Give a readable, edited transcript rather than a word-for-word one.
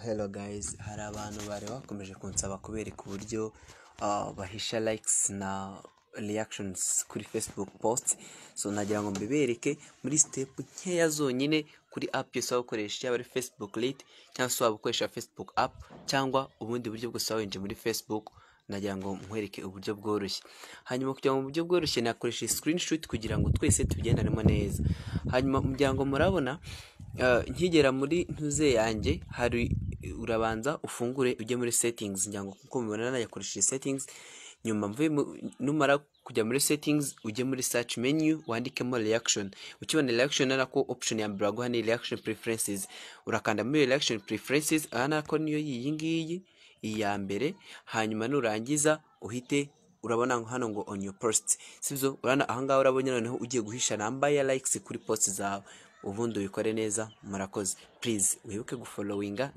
Hello guys, hari abantu bari bakomeje kunsaba kubereka uburyo bahisha likes na reactions kuri Facebook post. Nagira ngo mbibereke muri step nkeya zonyine kuri app yose wakoresha, yaba ari Facebook Lite cyangwa se waba ukoresha Facebook app cyangwa ubundi buryo bwose winjiye muri Facebook. Nagira ngo nkwereke uburyo bworoshye. Hanyuma kugira ngo uburyo bworoshye nakoresha screenshot kugira ngo twese tubigendanemo neza. Hanyuma umuryango murabona nkigera muri ntuze yanjye hari urabanza ufungure ujye muri settings, ngira ngo kuko mubona nayakoresheje settings. Nyuma mvuye numara kujya muri settings ujye muri search menu wandikemo reaction. Ukibona reaction arako option ya mbere guha ni reaction preferences, urakanda muri reaction preferences ana ko niyo iyi ngiyi iya mbere. Hanyuma nurangiza uhite urabona hano ngo on your post, sivyo urana ahangaha urabonye noneho ugiye guhisha namba ya likes kuri post zawe. Ubundi ubikore neza. Murakoze, please wibuke gufollowinga.